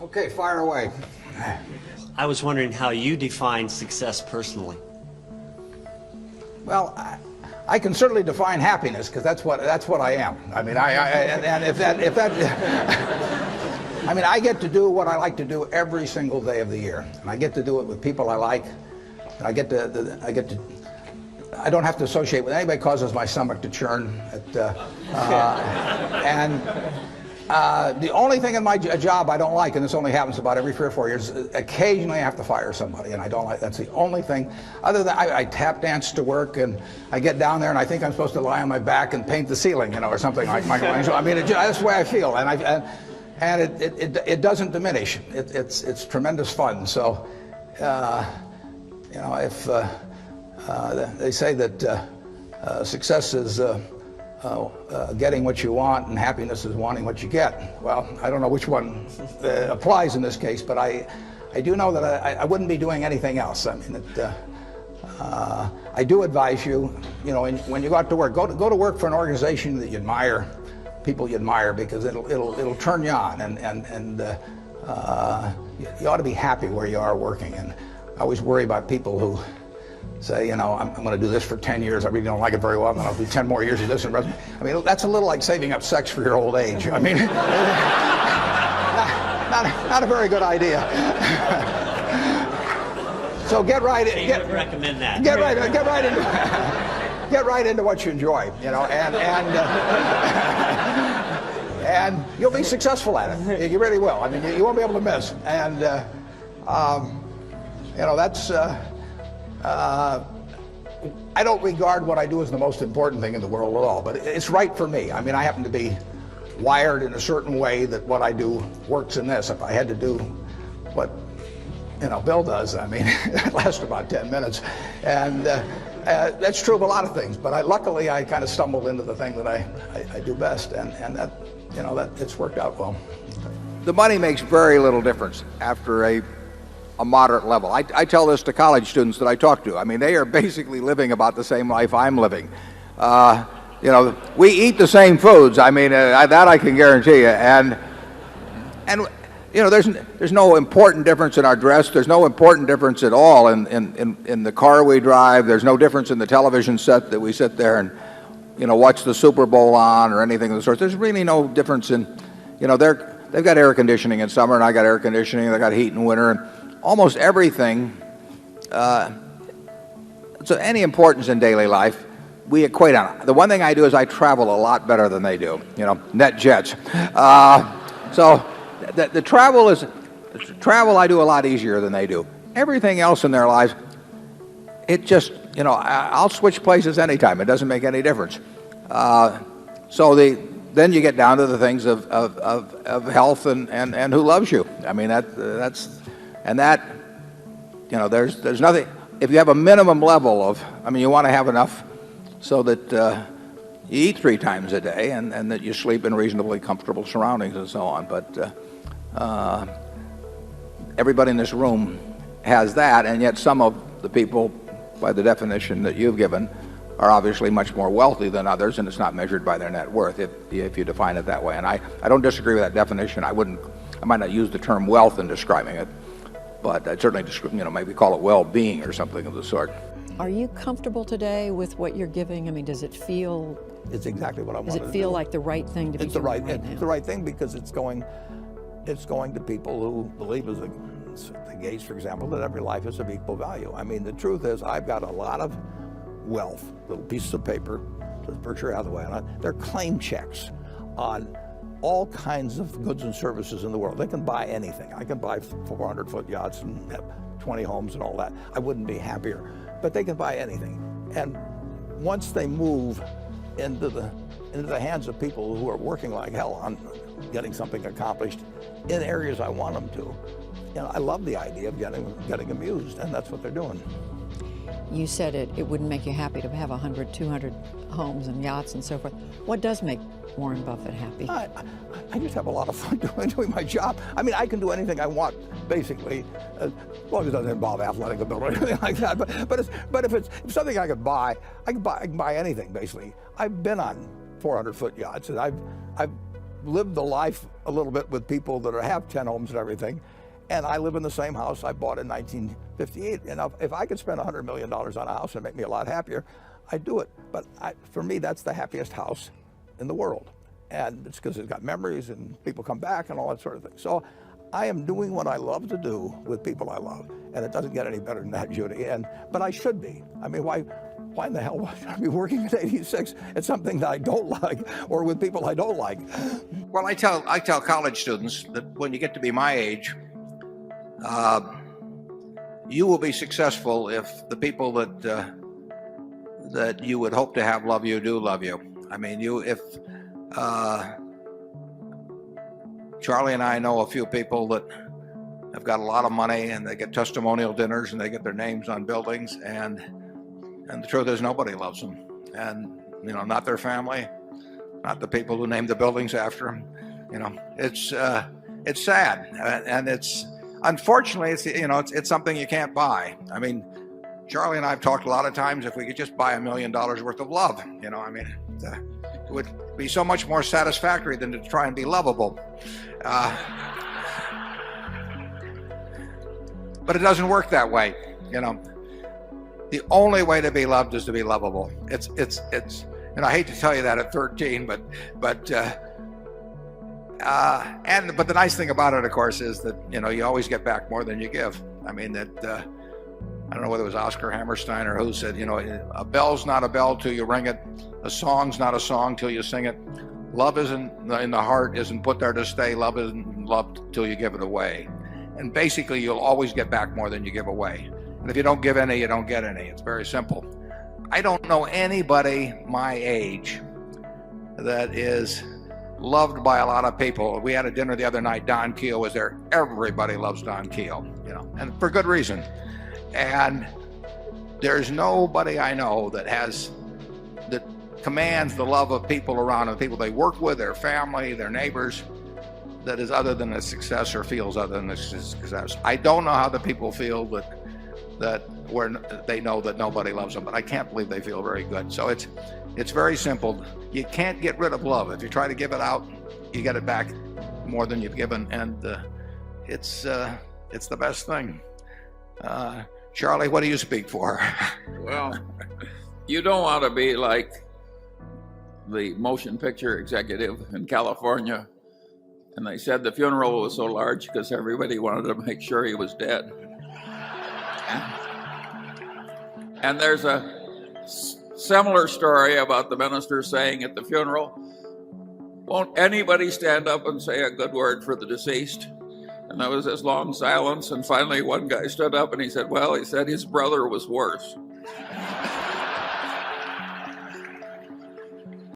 Okay, fire away. I was wondering how you define success personally. Well, I can certainly define happiness because that's what I am. I mean, and if that I mean, I get to do what I like to do every single day of the year, and I get to do it with people I like. And I don't have to associate with anybody. Causes my stomach to churn. The only thing in my job I don't like, and this only happens about every 3 or 4 years, occasionally I have to fire somebody, and I don't like. That's the only thing. Other than I tap dance to work, and I get down there, and I think I'm supposed to lie on my back and paint the ceiling, or something like Michelangelo. I mean, that's the way I feel, and it doesn't diminish. It's tremendous fun. So, if they say that success is getting what you want and happiness is wanting what you get. Well, I don't know which one applies in this case, but I do know that I wouldn't be doing anything else. I mean, I do advise you, when you go out to work, go to work for an organization that you admire, people you admire, because it'll turn you on, and you ought to be happy where you are working. And I always worry about people who say, I'm going to do this for 10 years. I really don't like it very well. And then I'll do 10 more years of this. I mean, that's a little like saving up sex for your old age. I mean, not a very good idea. So get right in. I would recommend that. Get right into what you enjoy, and you'll be successful at it. You really will. I mean, you won't be able to miss. And that's. I don't regard what I do as the most important thing in the world at all, but it's right for me. I mean, I happen to be wired in a certain way that what I do works in this. If I had to do what Bill does, I mean, it lasts about 10 minutes, and that's true of a lot of things. But luckily, I kind of stumbled into the thing that I do best, and that it's worked out well. The money makes very little difference after a moderate level. I tell this to college students that I talk to. I mean, they are basically living about the same life I'm living. We eat the same foods. I mean, that I can guarantee you. And there's no important difference in our dress. There's no important difference at all in the car we drive. There's no difference in the television set that we sit there and watch the Super Bowl on or anything of the sort. There's really no difference in, they've got air conditioning in summer and I got air conditioning. They got heat in winter, and almost everything. So any importance in daily life, we equate on it. The one thing I do is I travel a lot better than they do. Net jets. So the travel I do a lot easier than they do. Everything else in their lives, it just I'll switch places anytime. It doesn't make any difference. Then you get down to the things of health and who loves you. I mean there's nothing. If you have a minimum level of, you want to have enough so that you eat 3 times a day and that you sleep in reasonably comfortable surroundings and so on. But everybody in this room has that, and yet some of the people, by the definition that you've given, are obviously much more wealthy than others, and it's not measured by their net worth if you define it that way. And I don't disagree with that definition. I might not use the term wealth in describing it, but I'd certainly maybe call it well-being or something of the sort. Are you comfortable today with what you're giving? I mean, does it feel? It's exactly what I want to do. Does it feel like the right thing to be doing right now? It's the right thing because it's going to people who believe, as the Gates, for example, that every life is of equal value. I mean, the truth is, I've got a lot of wealth, little pieces of paper, Berkshire Hathaway, and they're claim checks on all kinds of goods and services in the world. They can buy anything. I can buy 400-foot yachts and have 20 homes and all that. I wouldn't be happier. But they can buy anything. And once they move into the hands of people who are working like hell on getting something accomplished in areas I want them to, I love the idea of getting amused, and that's what they're doing. You said it wouldn't make you happy to have 100, 200 homes and yachts and so forth. What does make Warren Buffett happy? I just have a lot of fun doing my job. I mean, I can do anything I want, basically, as long as it doesn't involve athletic ability or anything like that. But if it's something I can buy, I can buy anything, basically. I've been on 400-foot yachts, and I've lived the life a little bit with people that have 10 homes and everything. And I live in the same house I bought in 1958. And if I could spend $100 million on a house and make me a lot happier, I'd do it. But for me, that's the happiest house in the world. And it's because it's got memories and people come back and all that sort of thing. So I am doing what I love to do with people I love. And it doesn't get any better than that, Judy. But I should be. I mean, why in the hell should I be working at 86 at something that I don't like or with people I don't like? Well, I tell college students that when you get to be my age, you will be successful if the people that you would hope to have love you do love you. I mean, if Charlie and I know a few people that have got a lot of money and they get testimonial dinners and they get their names on buildings, and the truth is nobody loves them. And not their family, not the people who named the buildings after them. It's sad, and it's unfortunately it's something you can't buy. I mean, Charlie and I have talked a lot of times if we could just buy $1 million worth of love. It would be so much more satisfactory than to try and be lovable. But it doesn't work that way. The only way to be loved is to be lovable. It's I hate to tell you that at 13, but the nice thing about it, of course, is that you always get back more than you give. I mean that I don't know whether it was Oscar Hammerstein or who said, a bell's not a bell till you ring it. A song's not a song till you sing it. Love isn't in the heart, isn't put there to stay. Love isn't loved till you give it away. And basically, you'll always get back more than you give away. And if you don't give any, you don't get any. It's very simple. I don't know anybody my age that is loved by a lot of people. We had a dinner the other night. Don Keogh was there. Everybody loves Don Keogh, and for good reason. And there's nobody I know that commands the love of people around them, people they work with, their family, their neighbors, that is other than a success or feels other than a success. I don't know how the people feel that where they know that nobody loves them, but I can't believe they feel very good. So it's very simple. You can't get rid of love. If you try to give it out, you get it back more than you've given, and it's the best thing. Charlie, what do you speak for? Well, you don't want to be like the motion picture executive in California, and they said the funeral was so large because everybody wanted to make sure he was dead. And there's a similar story about the minister saying at the funeral, "Won't anybody stand up and say a good word for the deceased?" And there was this long silence, and finally one guy stood up and he said, "Well, he said his brother was worse."